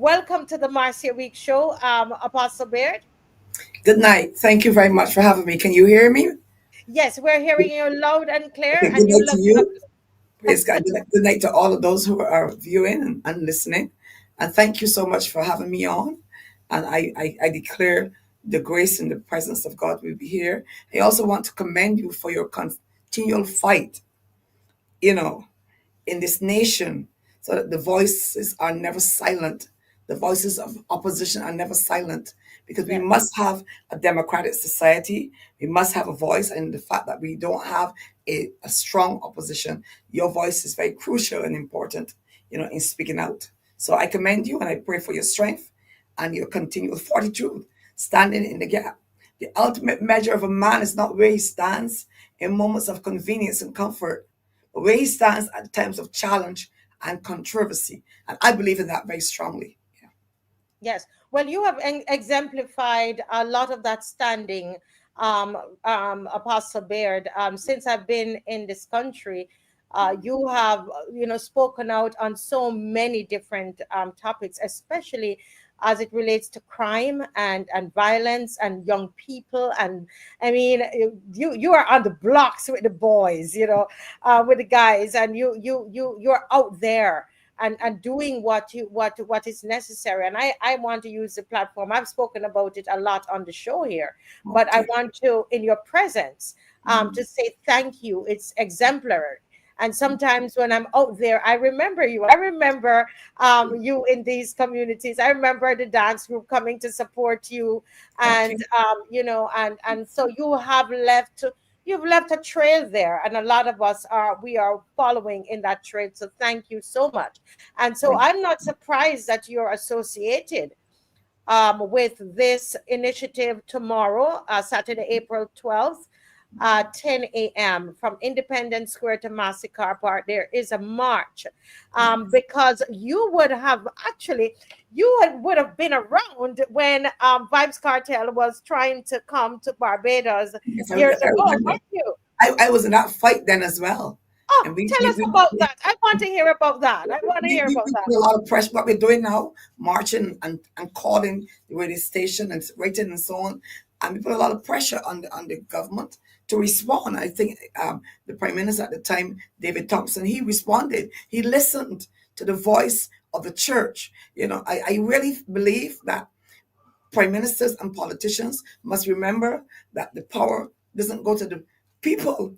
Welcome to the Marcia Week Show, Apostle Baird. Good night. Thank you very much for having me. Can you hear me? Yes, we're hearing you loud and clear, Okay, and good you night to look you. fabulous. Praise God. Good night to all of those who are viewing and listening. And thank you so much for having me on. And I declare the grace and the presence of God will be here. I also want to commend you for your continual fight, you know, in this nation so that the voices are never silent. The voices of opposition are never silent because we Yes, must have a democratic society. We must have a voice. And the fact that we don't have a strong opposition, your voice is very crucial and important, in speaking out. So I commend you and I pray for your strength and your continual fortitude, standing in the gap. The ultimate measure of a man is not where he stands in moments of convenience and comfort, where he stands at times of challenge and controversy. And I believe in that very strongly. Yeah. yes. Well, you have exemplified a lot of that standing, um, Apostle Baird. Since I've been in this country, you have, spoken out on so many different topics, especially as it relates to crime and violence and young people. And I mean, you are on the blocks with the boys, with the guys, and you're out there and doing what is necessary. And I want to use the platform. I've spoken about it a lot on the show here, but I Okay. want to, in your presence, Mm. to say thank you. It's exemplary. And sometimes when I'm out there, I remember you. I remember you in these communities. I remember the dance group coming to support you, Okay. and and so you've left a trail there, and a lot of us we are following in that trail. So thank you so much. And so Thank I'm not surprised that you're associated with this initiative tomorrow, Saturday, April 12th, 10 a.m. from Independence Square to Massacre Park. There is a march you. because you would have actually, would have been around when Vibes Cartel was trying to come to Barbados Yes, years I ago, remember. weren't you? I was in that fight then as well. Oh, And we, tell we, us we, about that. I want to hear about that. I want to hear about we that. put a lot of pressure. What we're doing now, marching and calling the radio station and writing and so on, and we put a lot of pressure on the government to respond. I think the prime minister at the time, David Thompson, he responded. He listened to the voice of the church. I really believe that prime ministers and politicians must remember that the power doesn't go to the people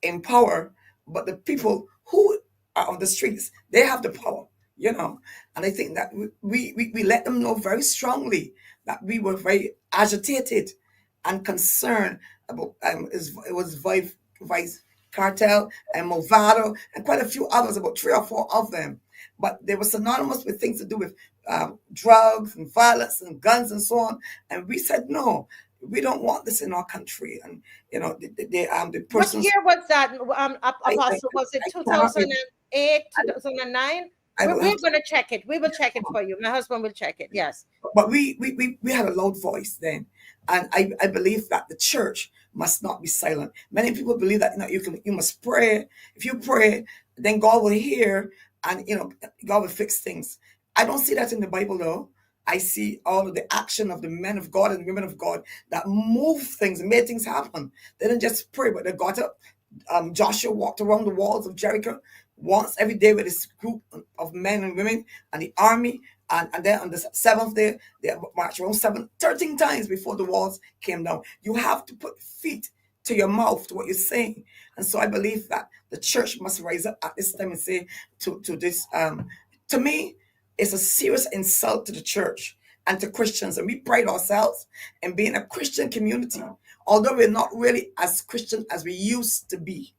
in power, but the people who are on the streets, they have the power. And I think that we let them know very strongly that we were very agitated and concerned about it was Vice Cartel and Movado and quite a few others, about three or four of them. But they were synonymous with things to do with drugs and violence and guns and so on. And we said, no, we don't want this in our country. And the What persons year was that, I Apostle? Was it I cannot 2008, 2009? I will have We're to, going to check it. We will check it for you. My husband will check it. Yes. but we had a loud voice then, and I believe that the church must not be silent. Many people believe that you must pray. If you pray, then God will hear, and God will fix things. I don't see that in the Bible though. I see all of the action of the men of God and women of God that move things, made things happen. They didn't just pray, but they got up. Joshua walked around the walls of Jericho once every day with this group of men and women and the army. And then on the seventh day, they marched around 13 times before the walls came down. You have to put feet to your mouth to what you're saying. And so I believe that the church must rise up at this time and say to this, to me, it's a serious insult to the church and to Christians. And we pride ourselves in being a Christian community, although we're not really as Christian as we used to be.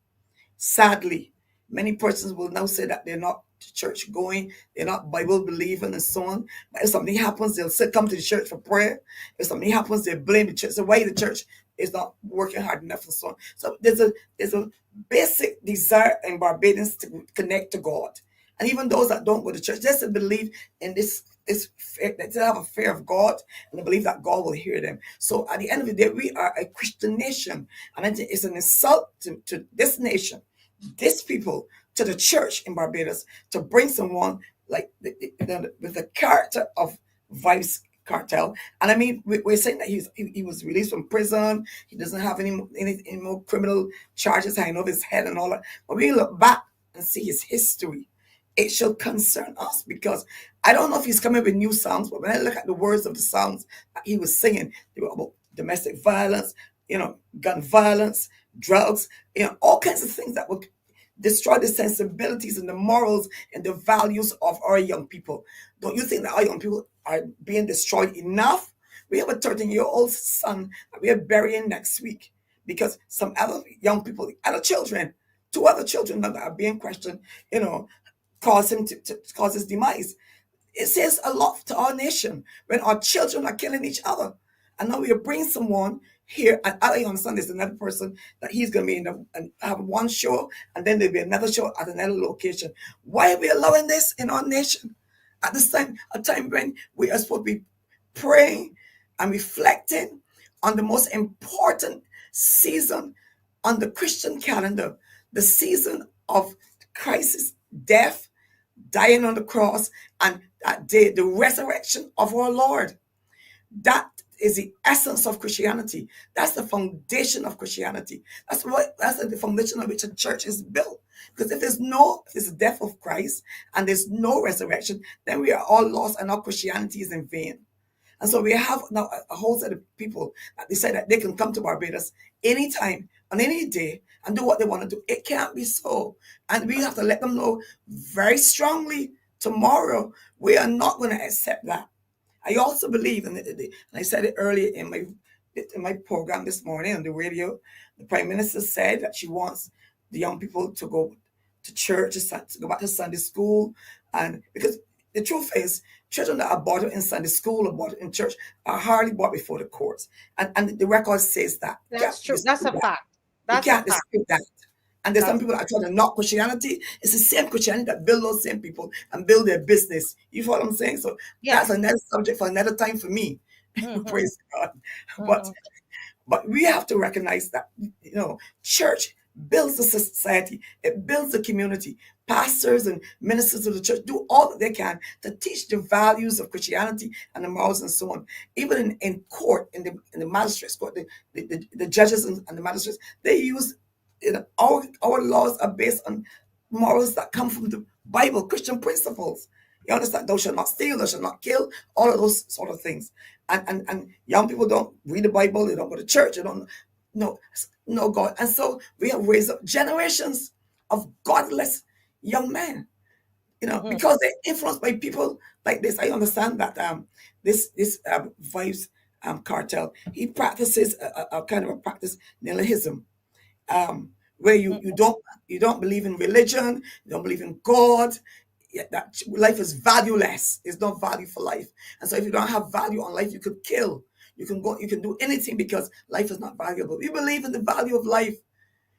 Sadly, many persons will now say that they're not church going, they're not Bible believing, and so on. But if something happens, they'll still come to the church for prayer. If something happens, they blame the church. So why the church is not working hard enough, and so on. So there's a basic desire in Barbadians to connect to God, and even those that don't go to church, just to believe in this that they have a fear of God and they believe that God will hear them. So at the end of the day, we are a Christian nation, and I think it's an insult to this nation, these people, to the church in Barbados to bring someone like with the character of Vice Cartel. And I mean, we're saying that he was released from prison. He doesn't have any more criminal charges hanging over his head and all that. But we look back and see his history, it should concern us, because I don't know if he's coming with new songs, but when I look at the words of the songs that he was singing, they were about domestic violence, gun violence, drugs, all kinds of things that would destroy the sensibilities and the morals and the values of our young people. Don't you think that our young people are being destroyed enough? We have a 13-year-old son that we are burying next week because some other young people, other children, two other children that are being questioned, cause him to cause his demise. It says a lot to our nation when our children are killing each other. And now we bring someone here, and Ali on Sunday is another person that he's going to be and have one show, and then there'll be another show at another location. Why are we allowing this in our nation at this time, a time when we are supposed to be praying and reflecting on the most important season on the Christian calendar, the season of Christ's death, dying on the cross, and that day, the resurrection of our Lord. That is the essence of Christianity. That's the foundation of Christianity. That's the foundation on which a church is built. Because if there's the death of Christ and there's no resurrection, then we are all lost and our Christianity is in vain. And so we have now a whole set of people that decide that they can come to Barbados anytime, on any day, and do what they want to do. It can't be so. And we have to let them know very strongly tomorrow, we are not going to accept that. I also believe, and I said it earlier in my program this morning on the radio, the Prime Minister said that she wants the young people to go to church, to go back to Sunday school. And because the truth is, children that are brought up in Sunday school or brought up in church are hardly brought before the courts. And the record says that. That's true. That's a fact. You That's a can't fact. dispute that. And there's some That's people that are trying to knock Christianity. It's the same Christianity that build those same people and build their business. You follow what I'm saying? So that's yes. another subject for another time for me. Mm-hmm. Praise God. But Mm-hmm. but we have to recognize that church builds the society, it builds the community. Pastors and ministers of the church do all that they can to teach the values of Christianity and the morals and so on. Even in court, in the magistrates court, the judges and the magistrates, they use our laws are based on morals that come from the Bible, Christian principles. You understand? Thou shalt not steal, thou shalt not kill, all of those sort of things. And young people don't read the Bible, they don't go to church, they don't know God. And so we have raised up generations of godless young men, Mm-hmm. because they're influenced by people like this. I understand that this Vibes cartel, he practices a kind of a practice nihilism, where you don't believe in religion, you don't believe in God. That life is valueless. There's no value for life, and so if you don't have value on life, you could kill. You can do anything because life is not valuable. We believe in the value of life.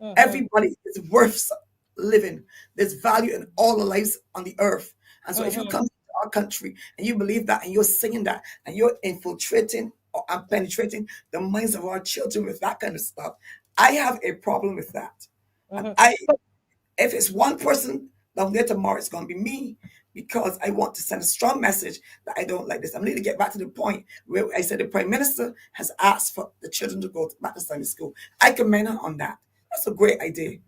Mm-hmm. Everybody is worth living. There's value in all the lives on the earth, and so if you Mm-hmm. come to our country and you believe that and you're singing that and you're infiltrating and penetrating the minds of our children with that kind of stuff, I have a problem with that. And Mm-hmm. if it's one person down there tomorrow, it's going to be me, because I want to send a strong message that I don't like this. I'm going to get back to the point where I said the Prime Minister has asked for the children to go back to Sunday school. I commend her on that. That's a great idea.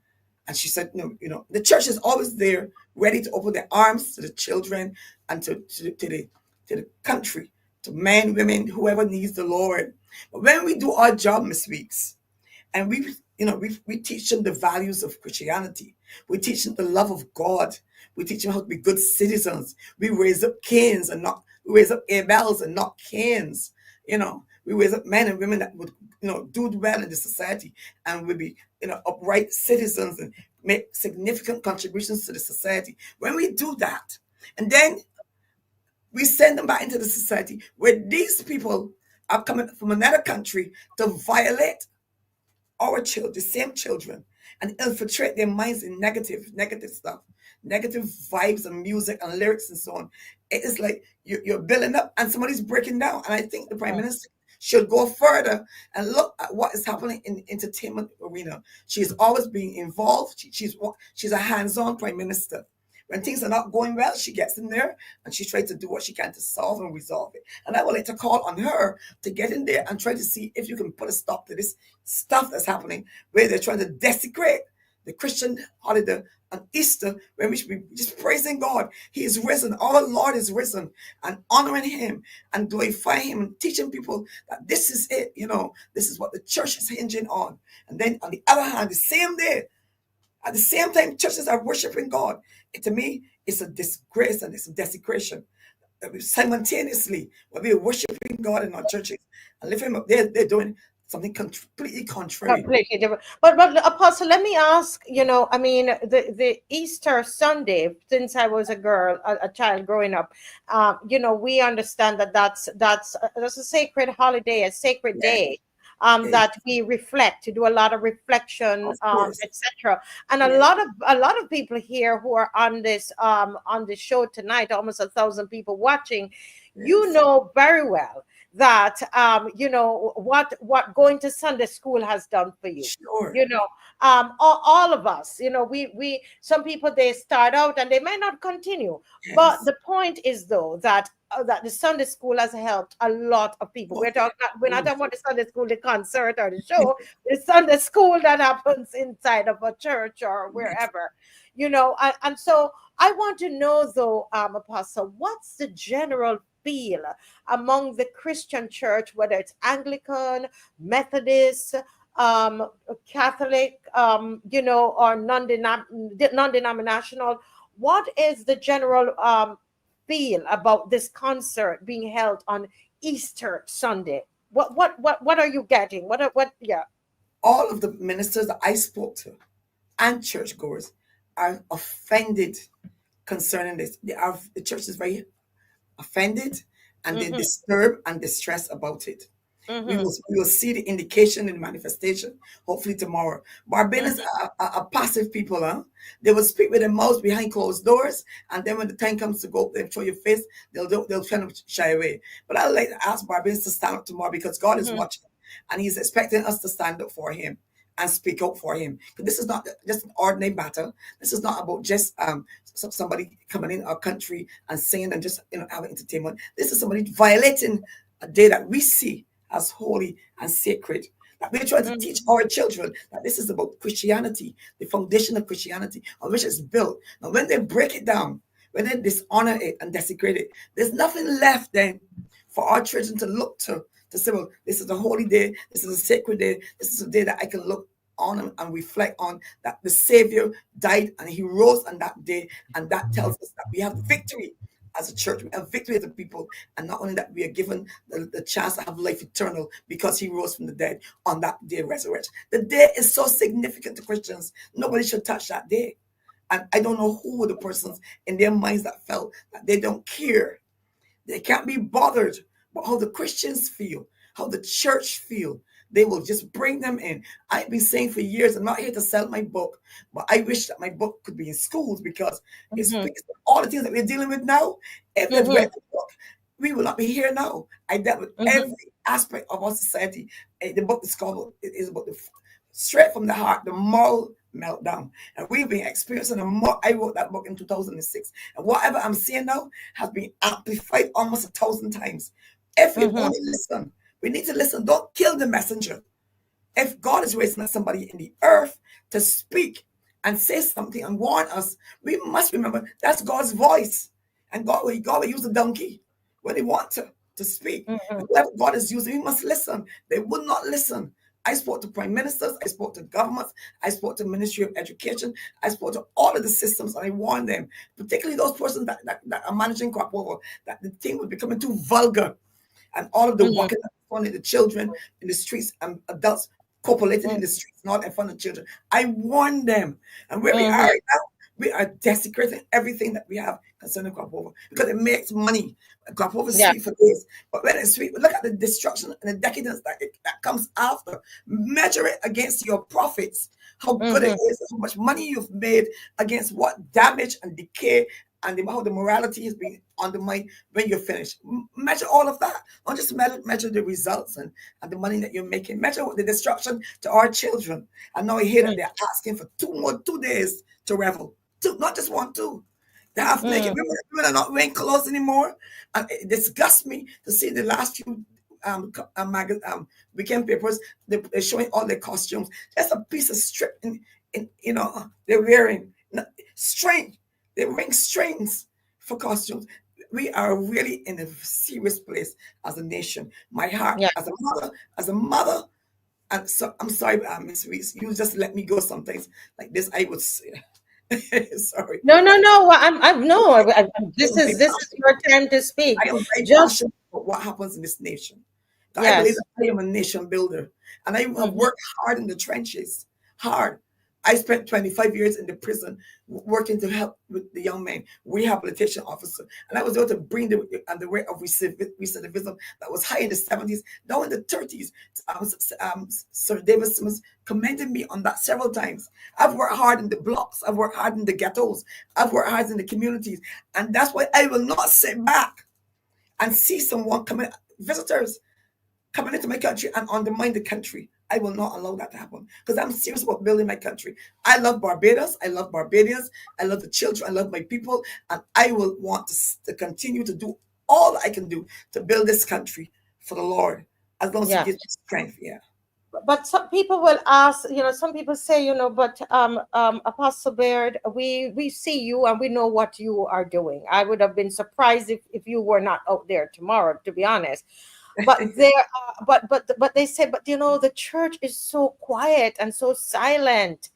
And she said, no, the church is always there, ready to open their arms to the children and to the country, to men, women, whoever needs the Lord. But when we do our job, Miss Weeks, and we teach them the values of Christianity, we teach them the love of God, we teach them how to be good citizens, we raise up Cains and not we raise up Abels and not Cains. We raise up men and women that would do well in the society and would be upright citizens and make significant contributions to the society. When we do that, and then we send them back into the society where these people are coming from another country to violate our children, the same children, and infiltrate their minds in negative stuff, negative vibes and music and lyrics and so on. It is like you're building up and somebody's breaking down. And I think the Prime Minister should go further and look at what is happening in the entertainment arena. She's always been involved. She's a hands-on Prime Minister. When things are not going well, she gets in there and she tries to do what she can to solve and resolve it. And I would like to call on her to get in there and try to see if you can put a stop to this stuff that's happening, where they're trying to desecrate the Christian holiday on Easter, where we should be just praising God. He is risen. Our Lord is risen, and honoring him and glorifying him and teaching people that this is it. This is what the church is hinging on. And then on the other hand, the same day, at the same time, churches are worshiping God. To me, it's a disgrace and it's a desecration. Simultaneously, when we're worshiping God in our churches and lifting him up, they're doing something completely contrary. Completely different. But Apostle, let me ask, I mean, the Easter Sunday, since I was a child growing up, we understand that that's a sacred holiday, a sacred Yeah, day. yeah, That we reflect, to do a lot of reflection, of course. etc. And a Yeah, lot of a lot of people here who are on this show tonight, almost 1,000 people watching, yes, very well that what going to Sunday school has done for you. sure. All of us, we some people, they start out and they might not continue, but Yes. the point is, though, that the Sunday school has helped a lot of people. Oh, We're not yeah. talking about the Sunday school, the concert or the show, the Sunday school that happens inside of a church or Yes. wherever, and so I want to know, though, Apostle, what's the general feel among the Christian church, whether it's Anglican, Methodist, um, Catholic, or non-denominational? What is the general feel about this concert being held on Easter Sunday? What are you getting? What? Yeah. All of the ministers that I spoke to and churchgoers are offended concerning this. The church is very offended and they're Mm-hmm. disturbed and distressed about it. We Mm-hmm. will we will see the indication in the manifestation hopefully tomorrow. Barbadians Mm-hmm. are passive people, huh? They will speak with their mouths behind closed doors, and then when the time comes to go up there and show your face, they'll kind of shy away. But I'd like to ask Barbadians to stand up tomorrow because God is Mm-hmm. watching, and He's expecting us to stand up for Him and speak out for Him. Because this is not just an ordinary battle. This is not about just somebody coming in our country and singing and just having entertainment. This is somebody violating a day that we see as holy and sacred. That we're trying to teach our children that this is about Christianity, the foundation of Christianity, on which it's built. Now, when they break it down, when they dishonor it and desecrate it, there's nothing left then for our children to look to say, well, this is a holy day, this is a sacred day, this is a day that I can look on and reflect on that the Savior died and he rose on that day, and that tells us that we have victory as a church, we have victory as a people, and not only that, we are given the chance to have life eternal because he rose from the dead on that day of resurrection. The day is so significant to Christians. Nobody should touch that day. And I don't know who were the persons in their minds that felt that they don't care, they can't be bothered about how the Christians feel, how the church feel. They will just bring them in. I've been saying for years, I'm not here to sell my book, but I wish that my book could be in schools because it Mm-hmm. speaks to all the things that we're dealing with now. If they'd Mm-hmm. read the book, we will not be here now. I dealt with Mm-hmm. every aspect of our society. The book is called, it is about the straight from the heart, the moral meltdown. And we've been experiencing a more. I wrote that book in 2006. And whatever I'm seeing now has been amplified almost 1,000 times. If we Mm-hmm. only listen, we need to listen. Don't kill the messenger. If God is raising up somebody in the earth to speak and say something and warn us, we must remember that's God's voice. And God will use a donkey when he wants to speak. Mm-hmm. And whoever God is using, we must listen. They would not listen. I spoke to prime ministers, I spoke to governments, I spoke to Ministry of Education, I spoke to all of the systems, and I warned them, particularly those persons that are managing crop over, that the thing was becoming too vulgar, and all of the Mm-hmm. walking in front of the children in the streets and adults copulating in the streets, not in front of children. I warned them. And where we are Mm-hmm. right now, we are desecrating everything that we have concerning crop over because it makes money. Crop over is Yeah. sweet for days, but when it's sweet, look at the destruction and the decadence that comes after. Measure it against your profits, how good it Mm-hmm. is, how much money you've made against what damage and decay and how the morality has been undermined when you're finished. Measure all of that. Don't just measure the results and the money that you're making. Measure the destruction to our children. And now I hear that they're asking for 2 days to revel. Two, not just one, two. The half naked Mm. women are not wearing clothes anymore. And it disgusts me to see the last few weekend papers, they're showing all their costumes. That's a piece of strip, they're wearing. Strange. They're wearing strings for costumes. We are really in a serious place as a nation. My heart, Yeah. as a mother, and so I'm sorry, Miss Reese, you just let me go sometimes like this. I would say, sorry. No, no, no. Well, I'm no. I am very This is passionate. your time to speak. I am very Just passionate about what happens in this nation. I believe yes. that I am a nation builder, and I have Hmm. worked hard in the trenches. Hard. I spent 25 years in the prison working to help with the young men, rehabilitation officer, and I was able to bring the rate of recidivism that was high in the 70s, down in the 30s. Sir David Simmons commended me on that several times. I've worked hard in the blocks. I've worked hard in the ghettos. I've worked hard in the communities, and that's why I will not sit back and see someone coming, visitors coming into my country and undermine the country. I will not allow that to happen because I'm serious about building my country. I love Barbados. I love Barbadians. I love the children. I love my people. And I will want to continue to do all I can do to build this country for the Lord as long as He Yeah. gives me strength. Yeah. But some people will ask, some people say, but Apostle Baird, we see you and we know what you are doing. I would have been surprised if you were not out there tomorrow, to be honest. But there are, but they say, but the church is so quiet and so silent.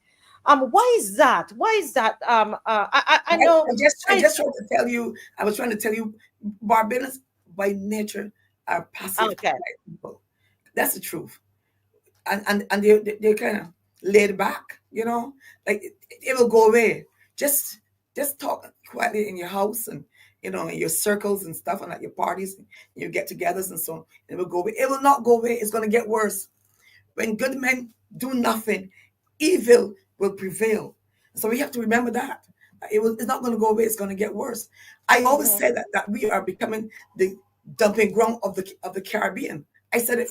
Why is that? Why is that? I know. I Why is just tried to tell you, I was trying to tell you, Barbadians by nature are passive, okay. quiet people. That's the truth. And they're kind of laid back, like it will go away. Just talk quietly in your house and in your circles and stuff and at your parties and your get-togethers and so on. It will go away. It will not go away. It's going to get worse. When good men do nothing, evil will prevail. So we have to remember that. It's not going to go away. It's going to get worse. I always Mhm, say that we are becoming the dumping ground of the Caribbean. I said it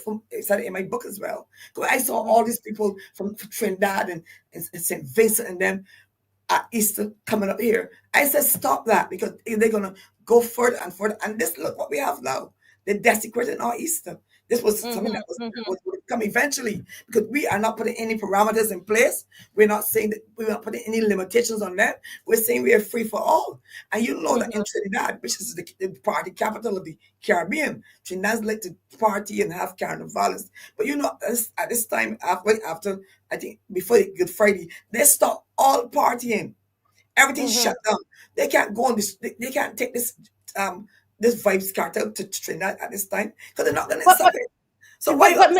in my book as well. 'Cause I saw mhm, all these people from Trinidad and St. Vincent and them at Easter coming up here. I said, stop that because they're going to go further and further. And this, look what we have now. They're desecrating our Easter. This was something mhm, was mhm, going to come eventually because we are not putting any parameters in place. We're not saying that we're not putting any limitations on them. We're saying we are free for all. And you know that in mhm, Trinidad, which is the party capital of the Caribbean, Trinidad's like to party and have carnivals. But at this time, after I think before Good Friday, they stop all partying. Everything's mhm. shut down. They can't go on this. They can't take this vibes cartel to Trinidad at this time because they're not going to But accept it. So why? But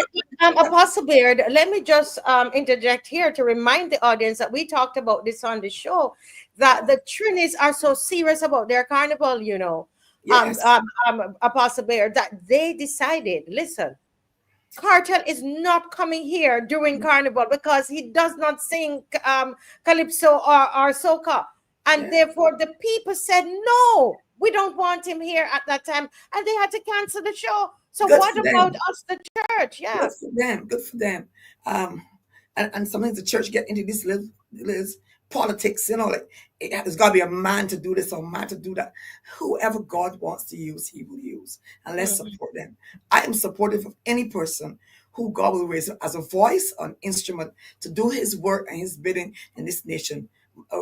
Apostle Baird, let me just interject here to remind the audience that we talked about this on the show, that Oh, the Trinis are so serious about their carnival, yes, Apostle Baird, that they decided, listen, Cartel is not coming here during carnival because he does not sing calypso or soca, and yeah. therefore the people said no, we don't want him here at that time, and they had to cancel the show. So Good what for about them. us, the church? Yeah. Good for them. Good for them. Um, and sometimes the church get into this politics, like there's got to be a man to do this or a man to do that. Whoever God wants to use, He will use, and let's Mhm, support them. I am supportive of any person who God will raise up as a voice, an instrument to do His work and His bidding in this nation.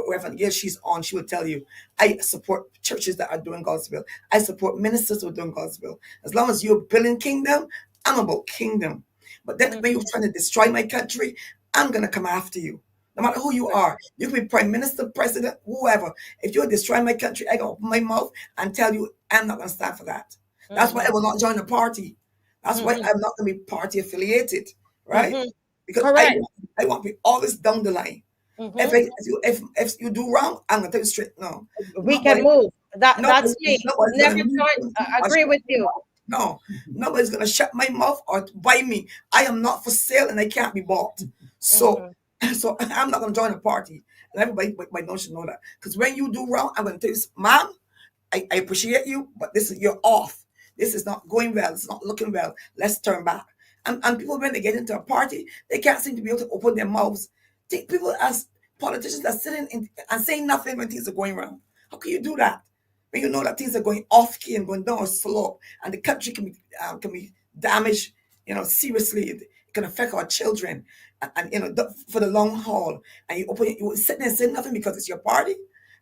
Reverend Gail, she's on. She will tell you, I support churches that are doing God's will. I support ministers who are doing God's will. As long as you're building kingdom, I'm about kingdom. But then when you're mhm. trying to destroy my country, I'm gonna come after you. No matter who you are. You can be prime minister, president, whoever. If you're destroying my country, I can open my mouth and tell you I'm not gonna stand for that. That's why I Mhm, will not join a party. That's why mhm, I'm not gonna be party affiliated, right? mhm. Because Correct. I want to be always down the line. Mhm. If you do wrong, I'm gonna tell you straight. No, We can nobody move. That's me. nobody's Never gonna move join. or Agree shut with my you. mouth. No, nobody's gonna shut my mouth or buy me. I am not for sale and I can't be bought. So, Mhm, so I'm not gonna join a party. And everybody my don't should know that. Because when you do wrong, I'm gonna tell you, ma'am, I appreciate you, but this is you're off. This is not going well. It's not looking well. Let's turn back. And people when they get into a party, they can't seem to be able to open their mouths. Take people as politicians that sitting in and saying nothing when things are going wrong. How can you do that? When you know that things are going off key and going down a slope, and the country can be damaged, seriously. It can affect our children, and for the long haul. And you sit there and say nothing because it's your party.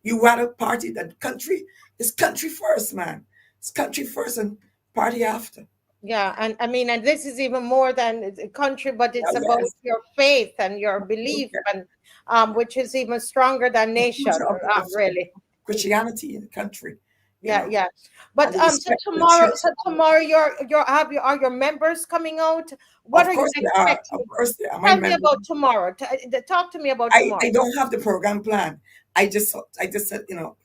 You rather party than country. It's country first, man. It's country first and party after. Yeah, and I mean, and this is even more than a country, but it's Oh, about yes. your faith and your belief, Okay. and which is even stronger than The nation, future of really. Christianity in the country, you Yeah, know, yeah. But and the respect for the church. so tomorrow, are your members coming out? What Of are you course they are. expecting? Of course they are. My Tell me members. about tomorrow. Talk to me about tomorrow. I don't have the program plan. I just said,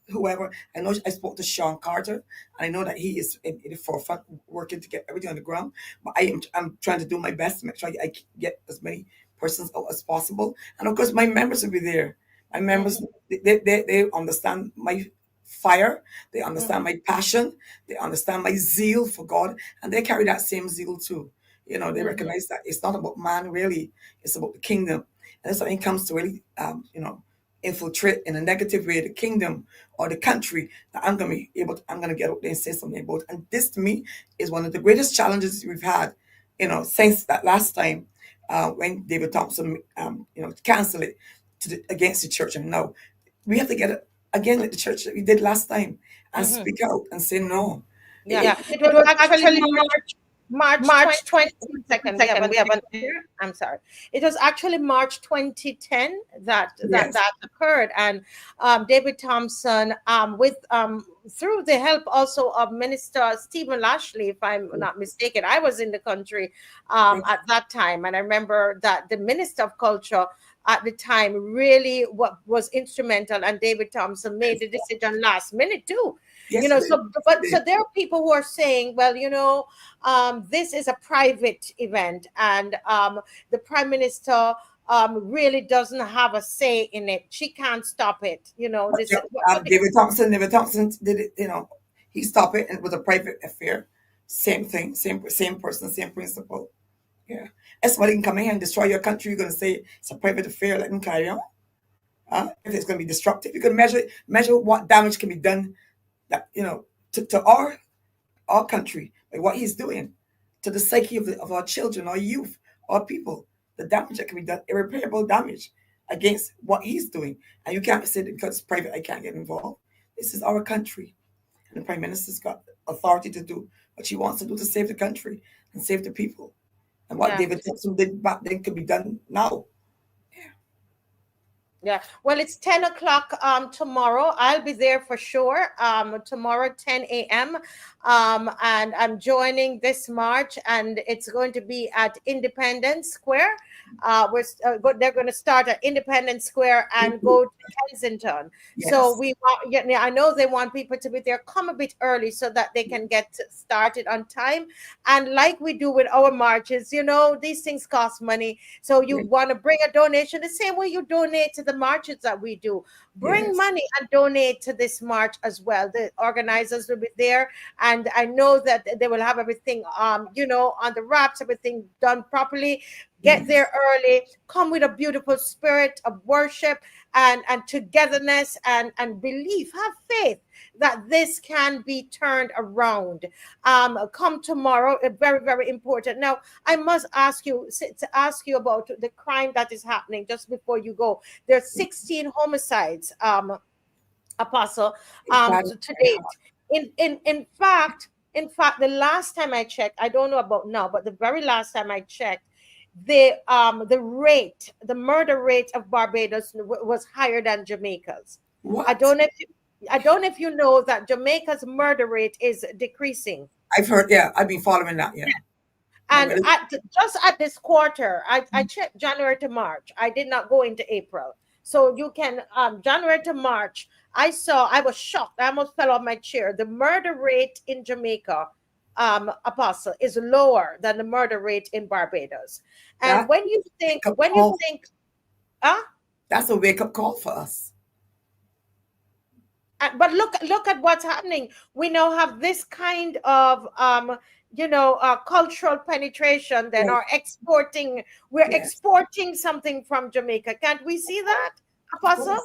whoever. I know I spoke to Sean Carter. I know that he is in the forefront working to get everything on the ground. But I'm trying to do my best to make sure I get as many persons out as possible. And of course my members will be there. My members, Mhm, they understand my fire, they understand mhm, my passion, they understand my zeal for God, and they carry that same zeal too. They mhm. recognize that it's not about man really, it's about the kingdom. And if something comes to really, infiltrate in a negative way the kingdom or the country, that I'm gonna get out there and say something about. And this to me is one of the greatest challenges we've had, since that last time, when David Thompson, canceled it against the church. And now we have to get it again like the church that we did last time and Mhm. speak out and say no. Yeah, it It was was actually actually March March 20. 20. One One second, we have second, an we have echo here. I'm sorry. It was actually March 2010 yes, that occurred, and David Thompson, with through the help also of Minister Stephen Lashley, if I'm not mistaken, I was in the country yes, at that time, and I remember that the Minister of Culture at the time really what was instrumental, and David Thompson made the decision last minute too. yes, it did. So Yes, it but did. so there are people who are saying, well, this is a private event, and the prime minister really doesn't have a say in it. She can't stop it. But This David Thompson did it. He stopped it, and it was a private affair. Same thing, same person, same principle. Yeah, if somebody can come in here and destroy your country, you're gonna say it's a private affair. Let them carry on. If it's gonna be destructive, you can measure what damage can be done. That to our country by what he's doing to the psyche of our children, our youth, our people. The damage that can be done, irreparable damage against what he's doing. And you can't say that because it's private, I can't get involved. This is our country. And the Prime Minister's got authority to do what she wants to do to save the country and save the people. And what Yeah. David Thompson did back then could be done now. Yeah. Well, it's 10 o'clock tomorrow. I'll be there for sure. Tomorrow, 10 a.m. And I'm joining this march, and it's going to be at Independence Square. They're going to start at Independence Square and go to Kensington. So Yes, we want, yeah, I know they want people to be there. Come a bit early so that they can get started on time. And like we do with our marches, these things cost money. So you yes, want to bring a donation the same way you donate to the marches that we do. Bring yes, money and donate to this march as well. The organizers will be there, and I know that they will have everything, on the wraps, everything done properly. Get yes, there early. Come with a beautiful spirit of worship and togetherness and belief. Have faith that this can be turned around. Come tomorrow. Very, very important. Now, I must ask you to ask you about the crime that is happening just before you go. There's 16 homicides, Apostle, that is to very hard. date. In fact, the last time I checked, I don't know about now, but the very last time I checked, the murder rate of Barbados was higher than Jamaica's. I What? don't know if you, I don't know if you know that Jamaica's murder rate is decreasing. I've heard, yeah, I've been following that, yeah. I And really, just at this quarter, I checked January to March. I did not go into April. So you can, January to March, I was shocked. I almost fell off my chair. The murder rate in Jamaica, Apostle, is lower than the murder rate in Barbados. And that when you think, wake up call. ah, That's a wake up call for us. but look at what's happening. We now have this kind of cultural penetration, then, Yes, or exporting. We're yes, exporting something from Jamaica. Can't we see that, of course. Apostle?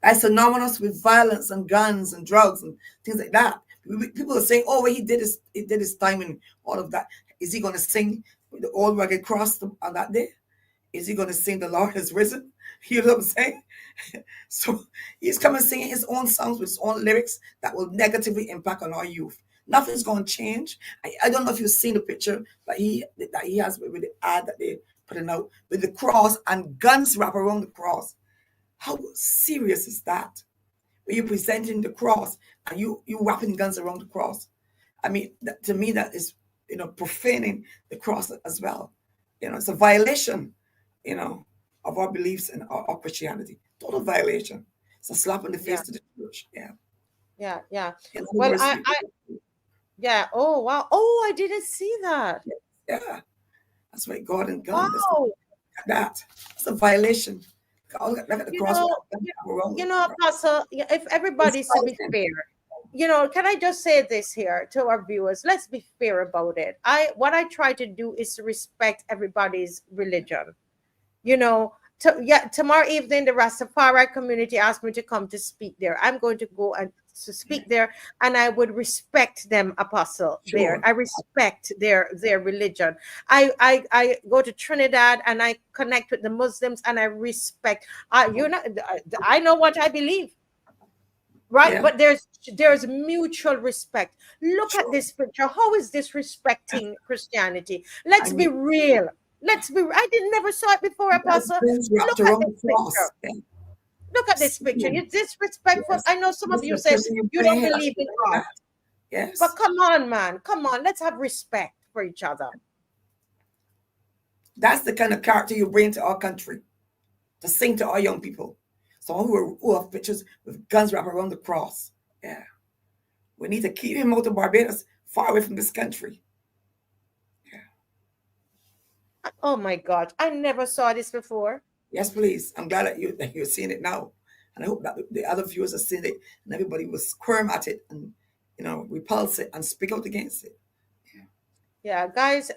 That's synonymous with violence and guns and drugs and things like that. People are saying, "Oh, well, he did his time and all of that." Is he going to sing the old rugged cross on that day? Is he going to sing "The Lord Has Risen"? You know what I'm saying? So he's coming singing his own songs with his own lyrics that will negatively impact on our youth. Nothing's going to change. I don't know if you've seen the picture that he has with the ad that they putting out with the cross and guns wrap around the cross. How serious is that? When you're presenting the cross and you wrapping guns around the cross. I mean, to me, that is, profaning the cross as well. It's a violation, you know, of our beliefs and our Christianity. Total violation. It's a slap in the Yeah, face to the church. Yeah. yeah, yeah. In other Well, words, yeah. Oh, wow. Oh, I didn't see that. yeah, that's right. God and gun. That's Wow. that. It's a violation. Look at the You cross. know, Apostle, yeah, if It's everybody's to be fighting. fair, can I just say this here to our viewers? Let's be fair about it. What I try to do is to respect everybody's religion. you know Tomorrow evening the Rastafari community asked me to come to speak there. I'm going to go and to Yeah, speak there, and I would respect them, Apostle Baird. sure. I respect their religion. I go to Trinidad and I connect with the Muslims, and I respect. I know what I believe, right? Yeah, But there's mutual respect. Look at sure. this picture. How is this Yeah. respecting Christianity? I Let's be mean, real. I didn't never saw it before, that's Apostle. things wrapped Look at around this the cross. picture. Yeah. Look at this picture. Same. It's disrespectful. Yes. I know some This of is you the say person you're you praying don't here. believe in Like God, that. but Yes. come on, man, come on. Let's have respect for each other. That's the kind of character you bring to our country to sing to our young people. Someone who have pictures with guns wrapped around the cross. Yeah. We need to keep him out of Barbados, far away from this country. Yeah. Oh my God, I never saw this before. Yes, please. I'm glad that you're seeing it now. And I hope that the other viewers are seeing it and everybody will squirm at it and repulse it and speak out against it. Yeah. Yeah, guys,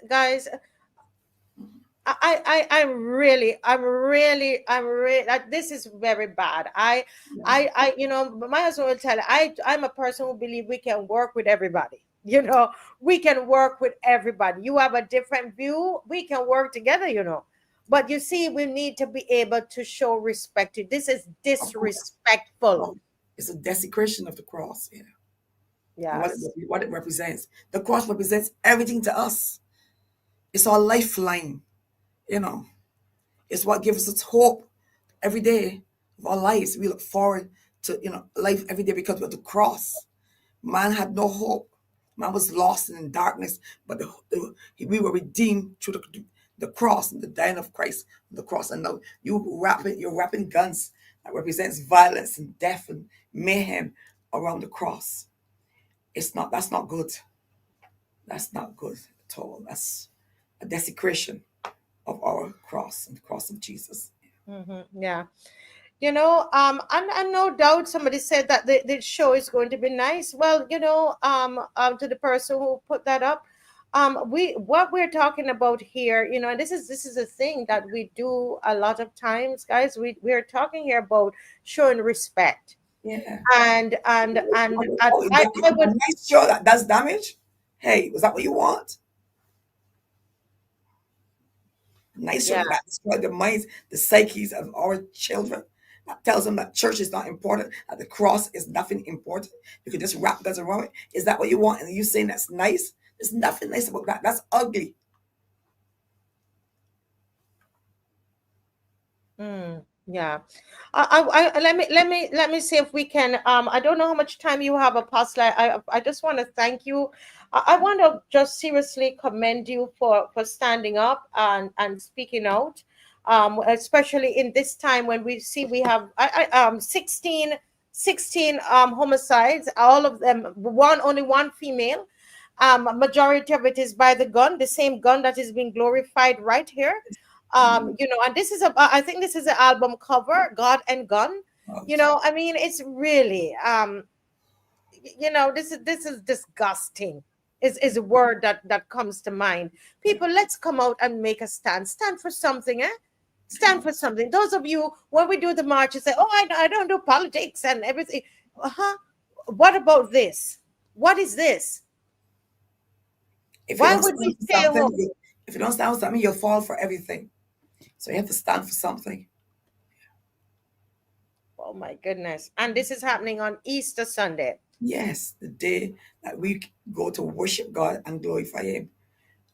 I'm really, this is very bad. My husband will tell you, I'm a person who believe we can work with everybody. We can work with everybody. You have a different view, we can work together. But you see, we need to be able to show respect. This is Of course. disrespectful. Well, it's a desecration of the cross. Yeah. And Yes. what it represents. The cross represents everything to us. It's our lifeline, you know. It's what gives us hope every day of our lives. We look forward to, life every day because of the cross. Man had no hope. Man was lost and in darkness, but we were redeemed through the cross and the dying of Christ on the cross. And now you're wrapping guns that represents violence and death and mayhem around the cross. That's not good. That's not good at all. That's a desecration of our cross and the cross of Jesus. Yeah. And no doubt somebody said that the show is going to be nice. Well, to the person who put that up, what we're talking about here, and this is a thing that we do a lot of times, guys. We're talking here about showing respect, Yeah. and Oh, I a would. nice show that does damage. Hey, was that what you want? Nice show Yeah. that destroyed the minds, the psyches of our children. That tells them that church is not important, that the cross is nothing important. You can just wrap guns around it. Is that what you want? And you saying that's nice? There's nothing nice about that. That's ugly. Yeah. Let me see if we can. I don't know how much time you have, Apostle. I just want to thank you. I want to just seriously commend you for standing up and speaking out. Especially in this time when we see we have 16 homicides, all of them, only one female. Majority of it is by the gun, the same gun that is being glorified right here. And this is I think this is an album cover, God and Gun. I mean, it's really, this is disgusting. Is a word that comes to mind. People, let's come out and make a stand for something, eh? Stand for something. Those of you, when we do the march, you say, oh, I don't do politics and everything. Uh-huh. What about this? What is this? If you Why don't would stand we for stay something, home? if you don't stand for something, you'll fall for everything. So you have to stand for something. Oh my goodness. And this is happening on Easter Sunday. Yes, the day that we go to worship God and glorify Him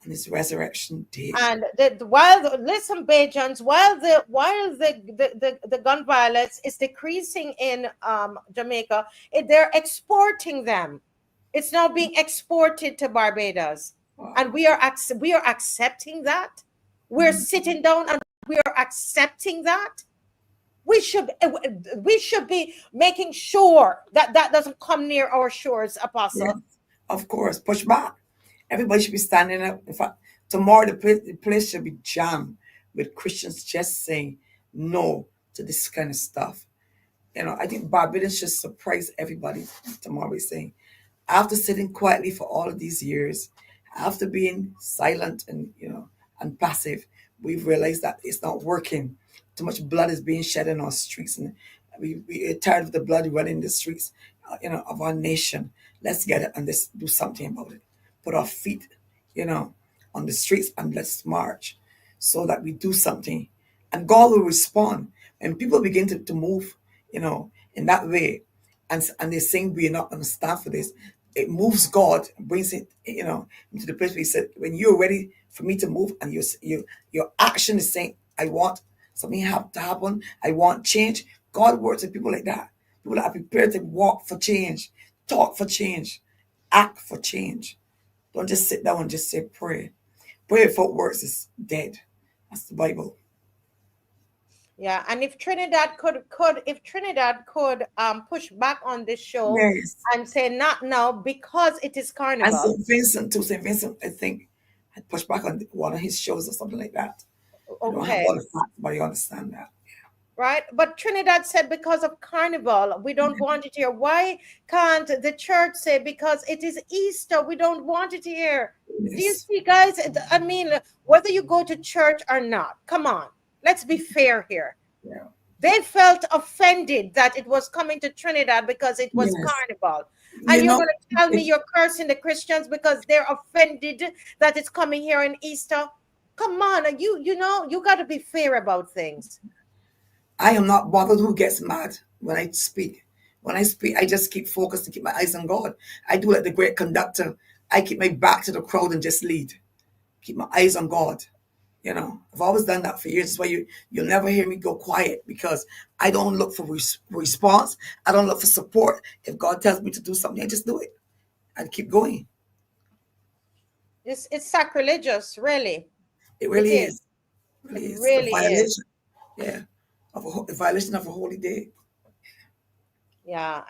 on His resurrection day. And listen, Bajans, while the gun violence is decreasing in Jamaica, they're exporting them. It's now being exported to Barbados, and Wow. we are accepting that. We're Mhm. sitting down and we are accepting that. We should we should be making sure that that doesn't come near our shores, Yes, Apostle. of course. Push back. Everybody should be standing up. In fact, tomorrow the place should be jammed with Christians just saying no to this kind of stuff. I think Barbados should surprise everybody tomorrow saying, after sitting quietly for all of these years, after being silent and passive, we've realized that it's not working. Too much blood is being shed in our streets, and we are tired of the blood running in the streets, of our nation. Let's get it and let's do something about it. Put our feet, you know, on the streets and let's march, so that we do something, and God will respond. And people begin to move, in that way, and they're saying we're not going to stand for this. It moves God, brings it, into the place where He said, when you're ready for me to move, and your action is saying, I want something have to happen, I want change. God works with people like that. People that are prepared to walk for change, talk for change, act for change. Don't just sit down and just say pray. Pray before it works is dead. That's the Bible. Yeah, and if Trinidad could push back on this show Yes. and say not now because it is And carnival. St. Vincent too. St. Vincent, I think, had pushed back on one of his shows or something like that. I don't have Okay, all the facts, but you understand that. right? But Trinidad said because of carnival, we don't want it here. Why can't the church say because it is Easter, we don't want it here? Do you Yes. see, guys? I mean, whether you go to church or not, come on, let's be fair here. Yeah. They felt offended that it was coming to Trinidad because it was Yes. carnival. And You you're know, going to tell me it, you're cursing the Christians because they're offended that it's coming here in Easter? Come on, you got to be fair about things. I am not bothered who gets mad when I speak. When I speak, I just keep focused and keep my eyes on God. I do like the great conductor. I keep my back to the crowd and just lead. Keep my eyes on God. I've always done that for years. That's why you'll never hear me go quiet, because I don't look for response. I don't look for support. If God tells me to do something, I just do it and keep going. It's sacrilegious, really. It It really is. is. It It really is a really is. violation. Yeah, of a violation of a holy day. Yeah.